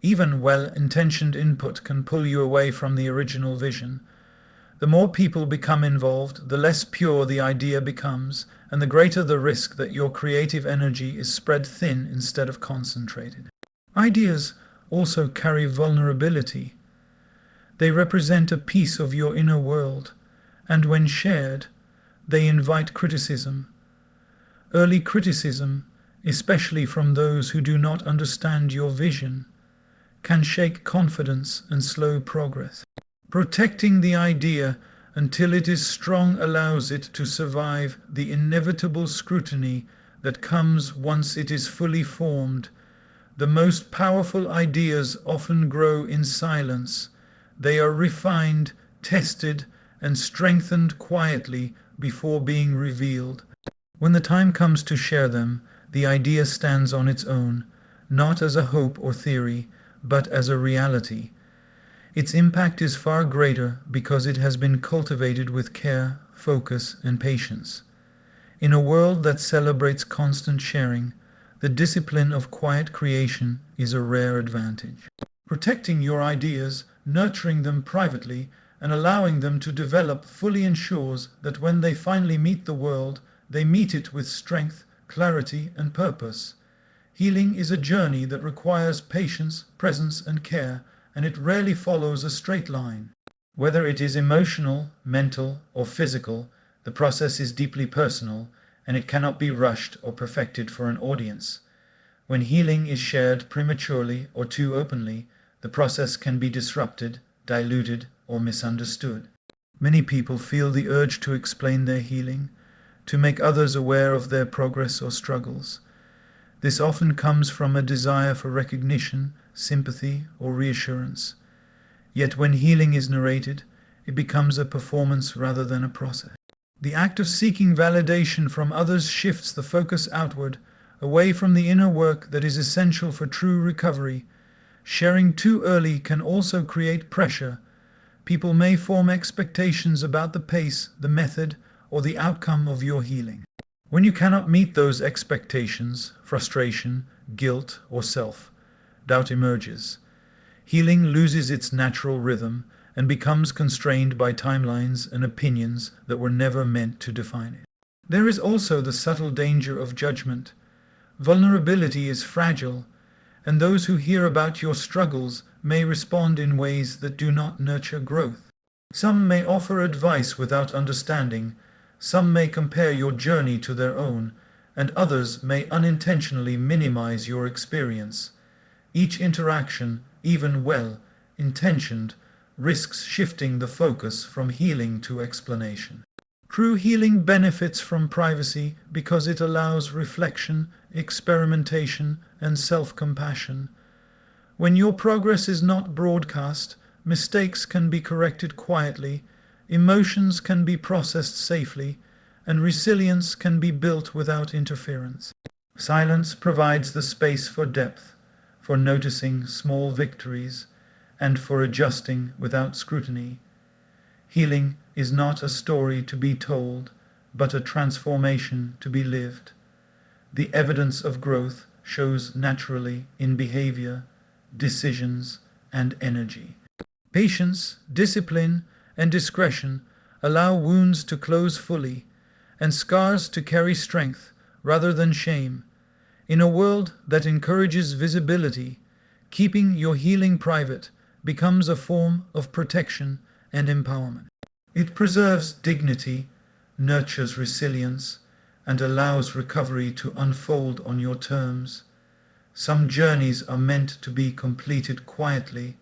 [SPEAKER 1] Even well-intentioned input can pull you away from the original vision. The more people become involved, the less pure the idea becomes, and the greater the risk that your creative energy is spread thin instead of concentrated. Ideas also carry vulnerability. They represent a piece of your inner world, and when shared, they invite criticism. Early criticism, especially from those who do not understand your vision, can shake confidence and slow progress. Protecting the idea until it is strong allows it to survive the inevitable scrutiny that comes once it is fully formed. The most powerful ideas often grow in silence. They are refined, tested, and strengthened quietly before being revealed. When the time comes to share them, the idea stands on its own, not as a hope or theory, but as a reality. Its impact is far greater because it has been cultivated with care, focus, and patience. In a world that celebrates constant sharing, the discipline of quiet creation is a rare advantage. Protecting your ideas, nurturing them privately, and allowing them to develop fully ensures that when they finally meet the world, they meet it with strength, clarity, and purpose. Healing is a journey that requires patience, presence, and care, and it rarely follows a straight line. Whether it is emotional, mental, or physical, the process is deeply personal, and it cannot be rushed or perfected for an audience. When healing is shared prematurely or too openly, the process can be disrupted, diluted, or misunderstood. Many people feel the urge to explain their healing, to make others aware of their progress or struggles. This often comes from a desire for recognition, sympathy, or reassurance. Yet when healing is narrated, it becomes a performance rather than a process. The act of seeking validation from others shifts the focus outward, away from the inner work that is essential for true recovery. Sharing too early can also create pressure. People may form expectations about the pace, the method, or the outcome of your healing. When you cannot meet those expectations, frustration, guilt, or self-doubt emerges. Healing loses its natural rhythm and becomes constrained by timelines and opinions that were never meant to define it. There is also the subtle danger of judgment. Vulnerability is fragile, and those who hear about your struggles may respond in ways that do not nurture growth. Some may offer advice without understanding, some may compare your journey to their own, and others may unintentionally minimize your experience. Each interaction, even well-intentioned, risks shifting the focus from healing to explanation. True healing benefits from privacy because it allows reflection, experimentation, and self-compassion. When your progress is not broadcast, mistakes can be corrected quietly, emotions can be processed safely, and resilience can be built without interference. Silence provides the space for depth, for noticing small victories, and for adjusting without scrutiny. Healing is not a story to be told, but a transformation to be lived. The evidence of growth shows naturally in behavior, decisions, and energy. Patience, discipline, and discretion allow wounds to close fully, and scars to carry strength rather than shame. In a world that encourages visibility, keeping your healing private becomes a form of protection and empowerment. It preserves dignity, nurtures resilience, and allows recovery to unfold on your terms. Some journeys are meant to be completed quietly,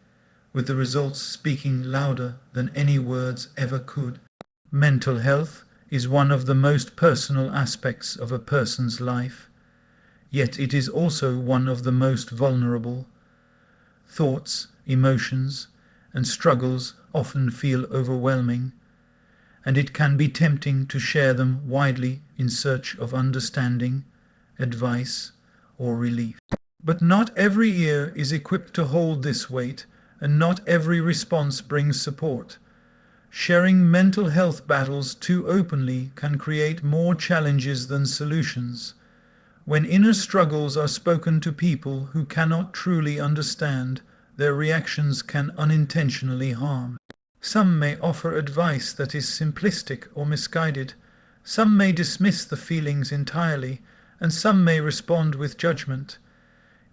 [SPEAKER 1] with the results speaking louder than any words ever could. Mental health is one of the most personal aspects of a person's life, yet it is also one of the most vulnerable. Thoughts, emotions, and struggles often feel overwhelming, and it can be tempting to share them widely in search of understanding, advice, or relief. But not every ear is equipped to hold this weight, and not every response brings support. Sharing mental health battles too openly can create more challenges than solutions. When inner struggles are spoken to people who cannot truly understand, their reactions can unintentionally harm. Some may offer advice that is simplistic or misguided. Some may dismiss the feelings entirely, and some may respond with judgment.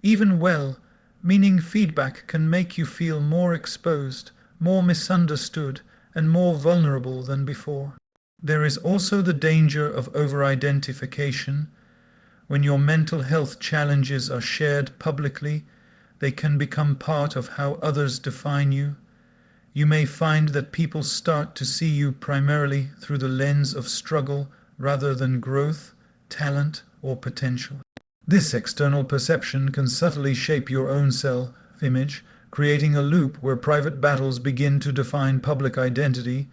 [SPEAKER 1] Even well-meaning feedback can make you feel more exposed, more misunderstood, and more vulnerable than before. There is also the danger of over-identification. When your mental health challenges are shared publicly, they can become part of how others define you. You may find that people start to see you primarily through the lens of struggle rather than growth, talent, or potential. This external perception can subtly shape your own self-image, creating a loop where private battles begin to define public identity.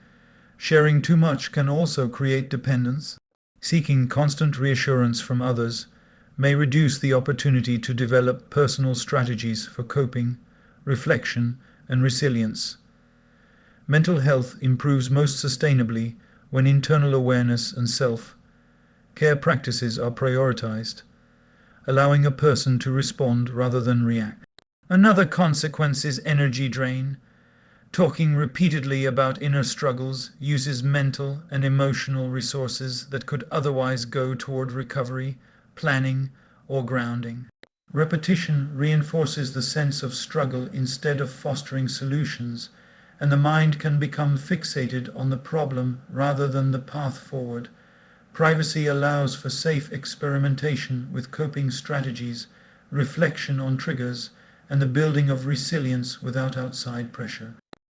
[SPEAKER 1] Sharing too much can also create dependence. Seeking constant reassurance from others may reduce the opportunity to develop personal strategies for coping, reflection, and resilience. Mental health improves most sustainably when internal awareness and self-care practices are prioritized, allowing a person to respond rather than react. Another consequence is energy drain. Talking repeatedly about inner struggles uses mental and emotional resources that could otherwise go toward recovery, planning, or grounding. Repetition reinforces the sense of struggle instead of fostering solutions, and the mind can become fixated on the problem rather than the path forward. Privacy allows for safe experimentation with coping strategies, reflection on triggers, and the building of resilience without outside pressure.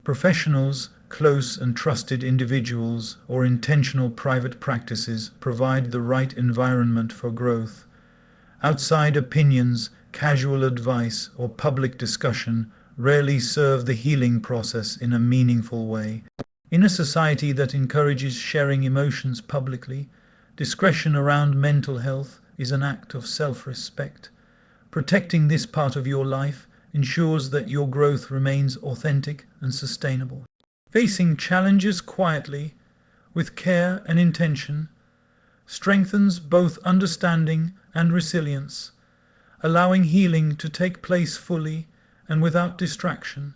[SPEAKER 1] Professionals, close and trusted individuals, or intentional private practices provide the right environment for growth. Outside opinions, casual advice, or public discussion rarely serve the healing process in a meaningful way. In a society that encourages sharing emotions publicly, discretion around mental health is an act of self-respect. Protecting this part of your life ensures that your growth remains authentic and sustainable. Facing challenges quietly, with care and intention, strengthens both understanding and resilience, allowing healing to take place fully and without distraction.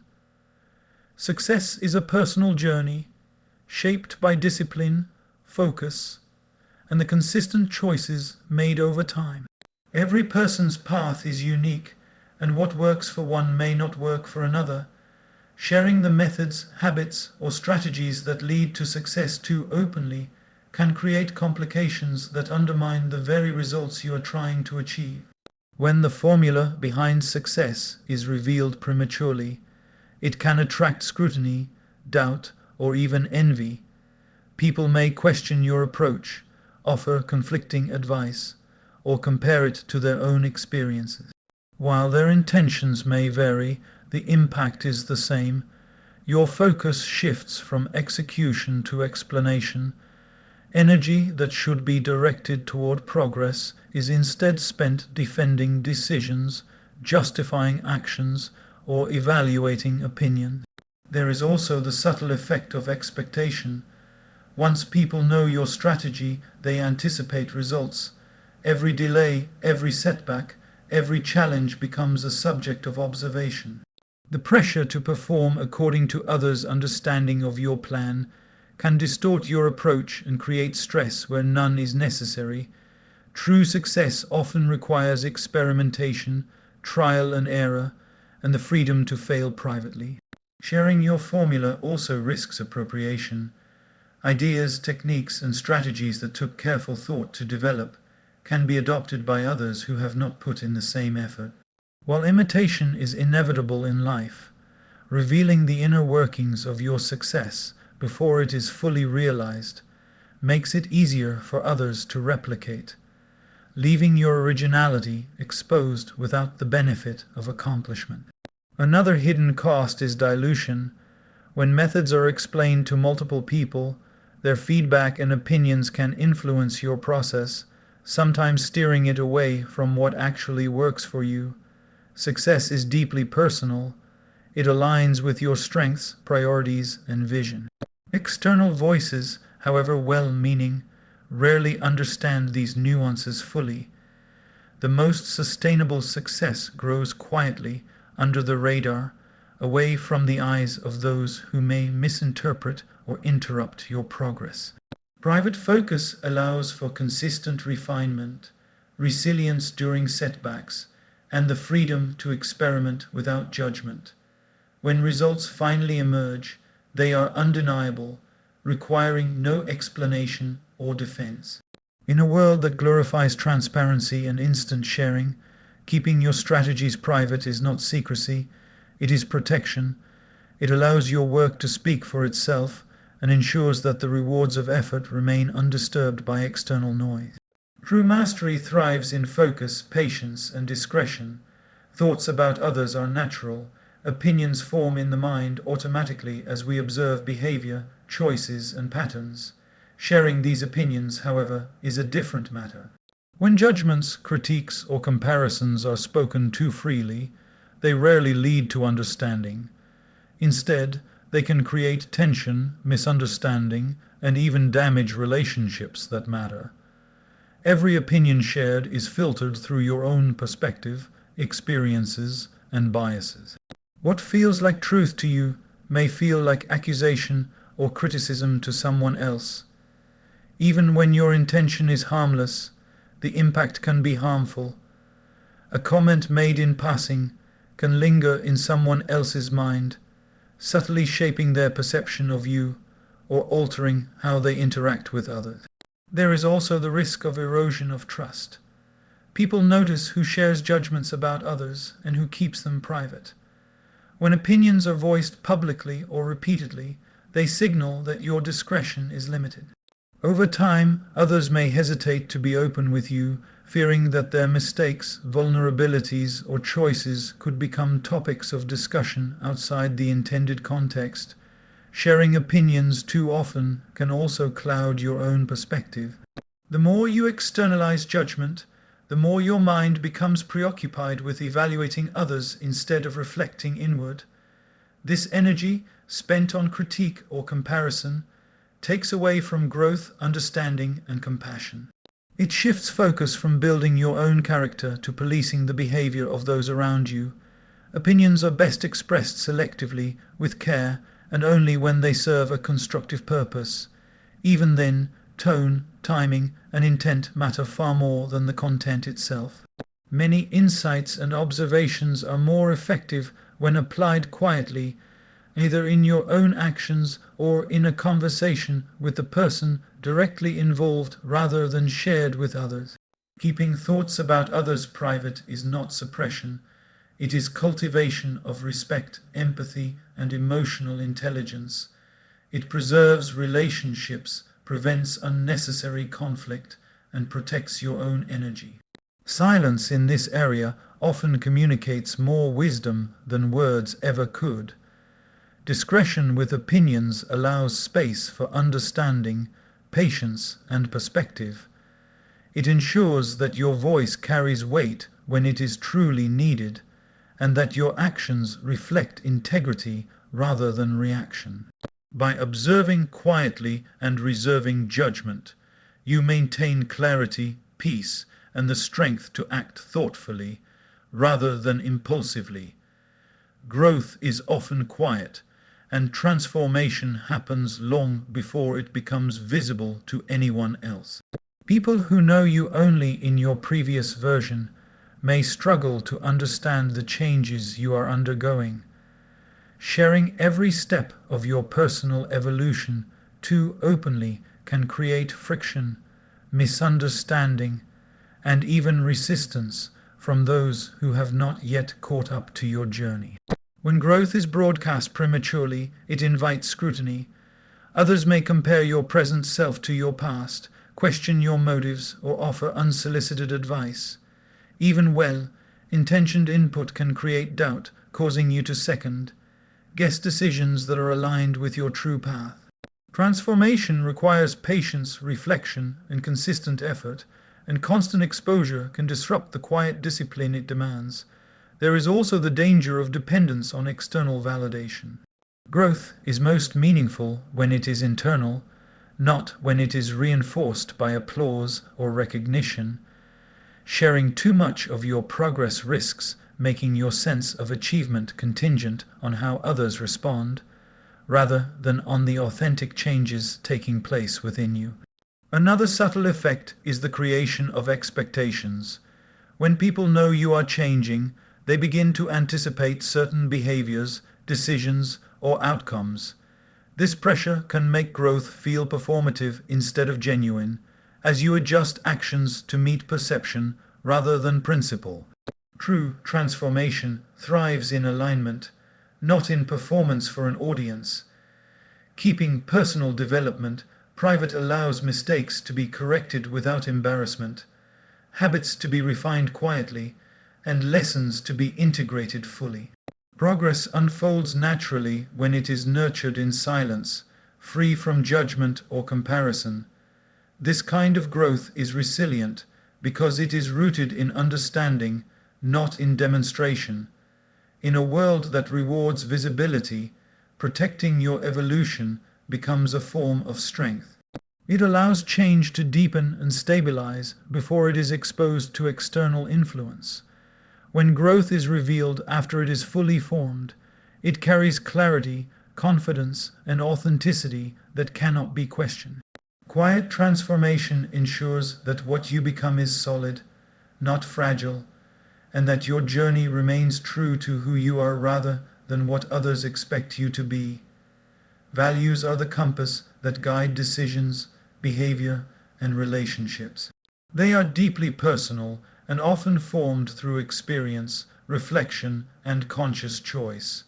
[SPEAKER 1] Success is a personal journey, shaped by discipline, focus, and the consistent choices made over time. Every person's path is unique, and what works for one may not work for another. Sharing the methods, habits, or strategies that lead to success too openly can create complications that undermine the very results you are trying to achieve. When the formula behind success is revealed prematurely, it can attract scrutiny, doubt, or even envy. People may question your approach, offer conflicting advice, or compare it to their own experiences. While their intentions may vary, the impact is the same. Your focus shifts from execution to explanation. Energy that should be directed toward progress is instead spent defending decisions, justifying actions, or evaluating opinion. There is also the subtle effect of expectation. Once people know your strategy, they anticipate results. Every delay, every setback, every challenge becomes a subject of observation. The pressure to perform according to others' understanding of your plan can distort your approach and create stress where none is necessary. True success often requires experimentation, trial and error, and the freedom to fail privately. Sharing your formula also risks appropriation. Ideas, techniques, and strategies that took careful thought to develop can be adopted by others who have not put in the same effort. While imitation is inevitable in life, revealing the inner workings of your success before it is fully realized makes it easier for others to replicate, leaving your originality exposed without the benefit of accomplishment. Another hidden cost is dilution. When methods are explained to multiple people, their feedback and opinions can influence your process, sometimes steering it away from what actually works for you. Success is deeply personal. It aligns with your strengths, priorities, and vision. External voices, however well-meaning, rarely understand these nuances fully. The most sustainable success grows quietly, under the radar, away from the eyes of those who may misinterpret or interrupt your progress. Private focus allows for consistent refinement, resilience during setbacks, and the freedom to experiment without judgment. When results finally emerge, they are undeniable, requiring no explanation or defense. In a world that glorifies transparency and instant sharing, keeping your strategies private is not secrecy, it is protection. It allows your work to speak for itself and ensures that the rewards of effort remain undisturbed by external noise. True mastery thrives in focus, patience, and discretion. Thoughts about others are natural. Opinions form in the mind automatically as we observe behavior, choices, and patterns. Sharing these opinions, however, is a different matter. When judgments, critiques, or comparisons are spoken too freely, they rarely lead to understanding. Instead, they can create tension, misunderstanding, and even damage relationships that matter. Every opinion shared is filtered through your own perspective, experiences, and biases. What feels like truth to you may feel like accusation or criticism to someone else. Even when your intention is harmless, the impact can be harmful. A comment made in passing can linger in someone else's mind, subtly shaping their perception of you or altering how they interact with others. There is also the risk of erosion of trust. People notice who shares judgments about others and who keeps them private. When opinions are voiced publicly or repeatedly, they signal that your discretion is limited. Over time, others may hesitate to be open with you, fearing that their mistakes, vulnerabilities, or choices could become topics of discussion outside the intended context. Sharing opinions too often can also cloud your own perspective. The more you externalize judgment, the more your mind becomes preoccupied with evaluating others instead of reflecting inward. This energy, spent on critique or comparison, takes away from growth, understanding, and compassion. It shifts focus from building your own character to policing the behavior of those around you. Opinions are best expressed selectively, with care, and only when they serve a constructive purpose. Even then, tone, timing, and intent matter far more than the content itself. Many insights and observations are more effective when applied quietly, either in your own actions or in a conversation with the person directly involved rather than shared with others. Keeping thoughts about others private is not suppression. It is cultivation of respect, empathy, and emotional intelligence. It preserves relationships, prevents unnecessary conflict, and protects your own energy. Silence in this area often communicates more wisdom than words ever could. Discretion with opinions allows space for understanding, patience, and perspective. It ensures that your voice carries weight when it is truly needed, and that your actions reflect integrity rather than reaction. By observing quietly and reserving judgment, you maintain clarity, peace, and the strength to act thoughtfully rather than impulsively. Growth is often quiet, and transformation happens long before it becomes visible to anyone else. People who know you only in your previous version may struggle to understand the changes you are undergoing. Sharing every step of your personal evolution too openly can create friction, misunderstanding, and even resistance from those who have not yet caught up to your journey. When growth is broadcast prematurely, it invites scrutiny. Others may compare your present self to your past, question your motives, or offer unsolicited advice. Even well-intentioned input can create doubt, causing you to second-guess decisions that are aligned with your true path. Transformation requires patience, reflection, and consistent effort, and constant exposure can disrupt the quiet discipline it demands. There is also the danger of dependence on external validation. Growth is most meaningful when it is internal, not when it is reinforced by applause or recognition. Sharing too much of your progress risks making your sense of achievement contingent on how others respond, rather than on the authentic changes taking place within you. Another subtle effect is the creation of expectations. When people know you are changing, they begin to anticipate certain behaviors, decisions, or outcomes. This pressure can make growth feel performative instead of genuine, as you adjust actions to meet perception rather than principle. True transformation thrives in alignment, not in performance for an audience. Keeping personal development private allows mistakes to be corrected without embarrassment, habits to be refined quietly, and lessons to be integrated fully. Progress unfolds naturally when it is nurtured in silence, free from judgment or comparison. This kind of growth is resilient because it is rooted in understanding, not in demonstration. In a world that rewards visibility, protecting your evolution becomes a form of strength. It allows change to deepen and stabilize before it is exposed to external influence. When growth is revealed after it is fully formed, it carries clarity, confidence, and authenticity that cannot be questioned. Quiet transformation ensures that what you become is solid, not fragile, and that your journey remains true to who you are rather than what others expect you to be. Values are the compass that guide decisions, behavior, and relationships. They are deeply personal and often formed through experience, reflection, and conscious choice.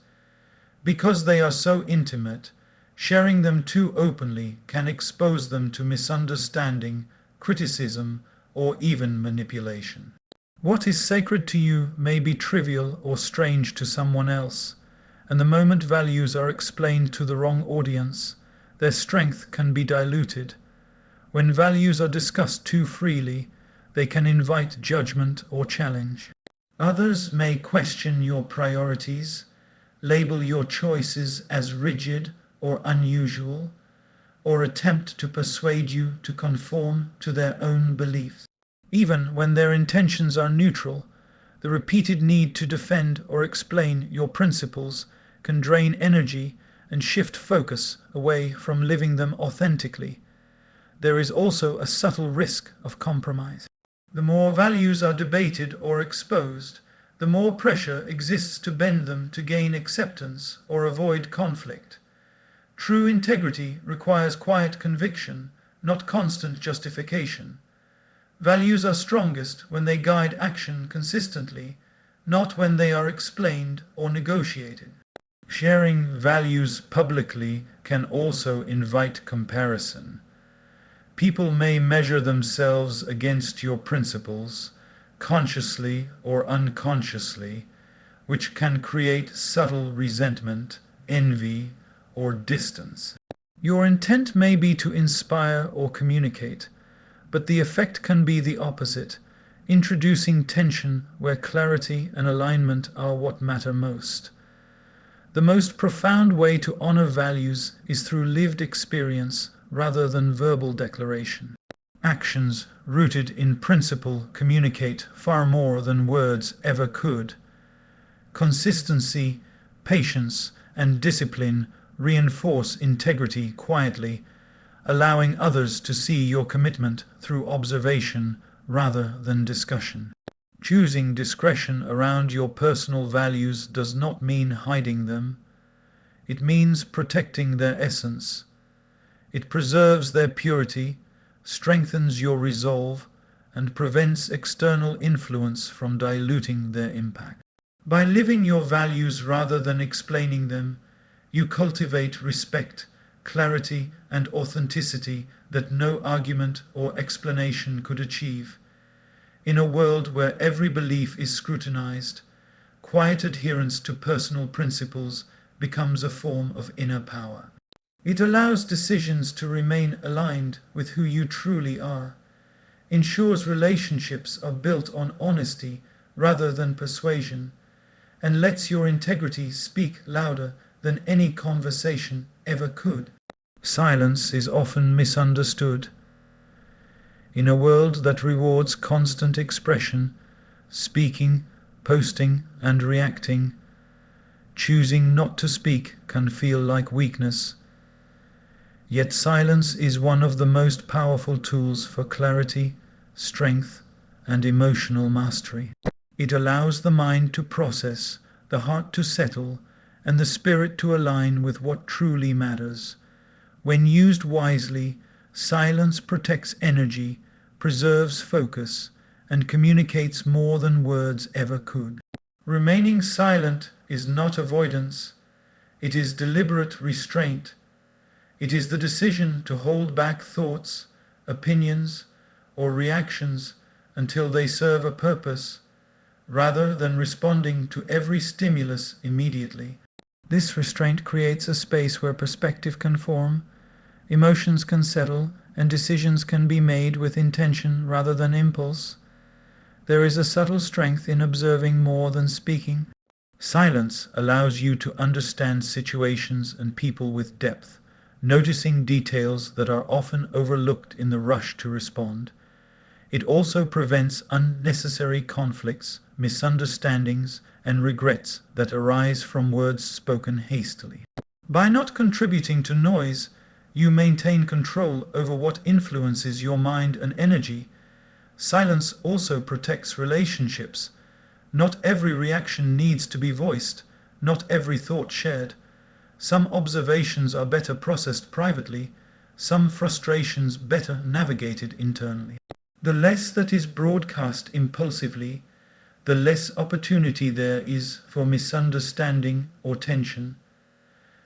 [SPEAKER 1] Because they are so intimate, sharing them too openly can expose them to misunderstanding, criticism, or even manipulation. What is sacred to you may be trivial or strange to someone else, and the moment values are explained to the wrong audience, their strength can be diluted. When values are discussed too freely, they can invite judgment or challenge. Others may question your priorities, label your choices as rigid or unusual, or attempt to persuade you to conform to their own beliefs. Even when their intentions are neutral, the repeated need to defend or explain your principles can drain energy and shift focus away from living them authentically. There is also a subtle risk of compromise. The more values are debated or exposed, the more pressure exists to bend them to gain acceptance or avoid conflict. True integrity requires quiet conviction, not constant justification. Values are strongest when they guide action consistently, not when they are explained or negotiated. Sharing values publicly can also invite comparison. People may measure themselves against your principles, consciously or unconsciously, which can create subtle resentment, envy, or distance. Your intent may be to inspire or communicate, but the effect can be the opposite, introducing tension where clarity and alignment are what matter most. The most profound way to honor values is through lived experience rather than verbal declaration. Actions rooted in principle communicate far more than words ever could. Consistency, patience, and discipline reinforce integrity quietly, allowing others to see your commitment through observation rather than discussion. Choosing discretion around your personal values does not mean hiding them. It means protecting their essence. It preserves their purity, strengthens your resolve, and prevents external influence from diluting their impact. By living your values rather than explaining them, you cultivate respect, clarity, and authenticity that no argument or explanation could achieve. In a world where every belief is scrutinized, quiet adherence to personal principles becomes a form of inner power. It allows decisions to remain aligned with who you truly are, ensures relationships are built on honesty rather than persuasion, and lets your integrity speak louder than any conversation ever could. Silence is often misunderstood. In a world that rewards constant expression, speaking, posting, and reacting, choosing not to speak can feel like weakness. Yet silence is one of the most powerful tools for clarity, strength, and emotional mastery. It allows the mind to process, the heart to settle, and the spirit to align with what truly matters. When used wisely, silence protects energy, preserves focus, and communicates more than words ever could. Remaining silent is not avoidance, it is deliberate restraint. It is the decision to hold back thoughts, opinions, or reactions until they serve a purpose, rather than responding to every stimulus immediately. This restraint creates a space where perspective can form, emotions can settle, and decisions can be made with intention rather than impulse. There is a subtle strength in observing more than speaking. Silence allows you to understand situations and people with depth, noticing details that are often overlooked in the rush to respond. It also prevents unnecessary conflicts, misunderstandings, and regrets that arise from words spoken hastily. By not contributing to noise, you maintain control over what influences your mind and energy. Silence also protects relationships. Not every reaction needs to be voiced, not every thought shared. Some observations are better processed privately, some frustrations better navigated internally. The less that is broadcast impulsively, the less opportunity there is for misunderstanding or tension.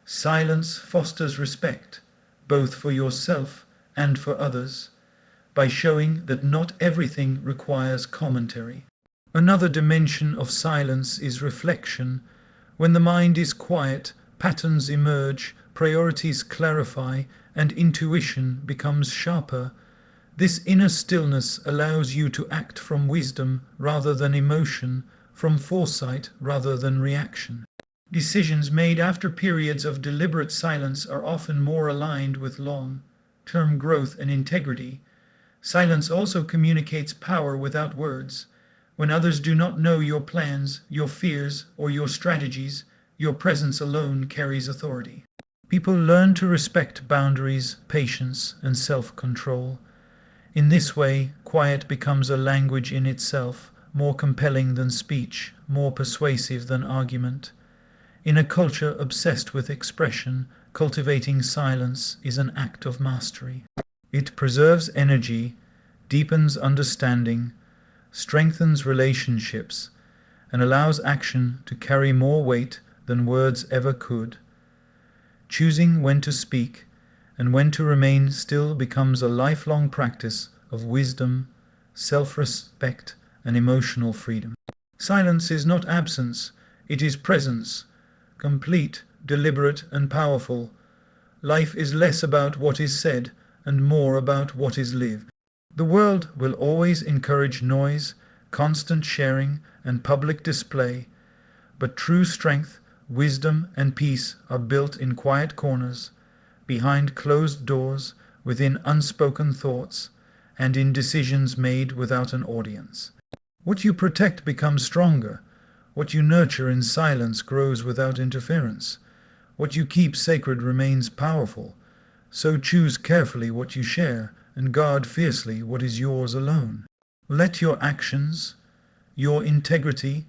[SPEAKER 1] Silence fosters respect, both for yourself and for others, by showing that not everything requires commentary. Another dimension of silence is reflection. When the mind is quiet, patterns emerge, priorities clarify, and intuition becomes sharper. This inner stillness allows you to act from wisdom rather than emotion, from foresight rather than reaction. Decisions made after periods of deliberate silence are often more aligned with long-term growth and integrity. Silence also communicates power without words. When others do not know your plans, your fears, or your strategies, your presence alone carries authority. People learn to respect boundaries, patience, and self-control. In this way, quiet becomes a language in itself, more compelling than speech, more persuasive than argument. In a culture obsessed with expression, cultivating silence is an act of mastery. It preserves energy, deepens understanding, strengthens relationships, and allows action to carry more weight than words ever could. Choosing when to speak and when to remain still becomes a lifelong practice of wisdom, self-respect, and emotional freedom. Silence is not absence, it is presence, complete, deliberate, and powerful. Life is less about what is said and more about what is lived. The world will always encourage noise, constant sharing, and public display, but true strength, wisdom, and peace are built in quiet corners, behind closed doors, within unspoken thoughts, and in decisions made without an audience. What you protect becomes stronger. What you nurture in silence grows without interference. What you keep sacred remains powerful. So choose carefully what you share, and guard fiercely what is yours alone. Let your actions, your integrity,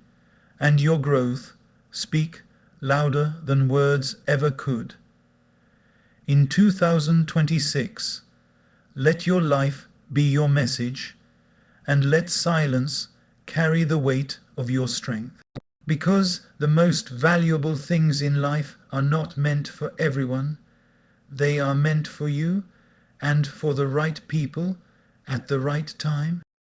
[SPEAKER 1] and your growth speak louder than words ever could. In 2026, let your life be your message, and let silence carry the weight of your strength. Because the most valuable things in life are not meant for everyone, they are meant for you and for the right people at the right time.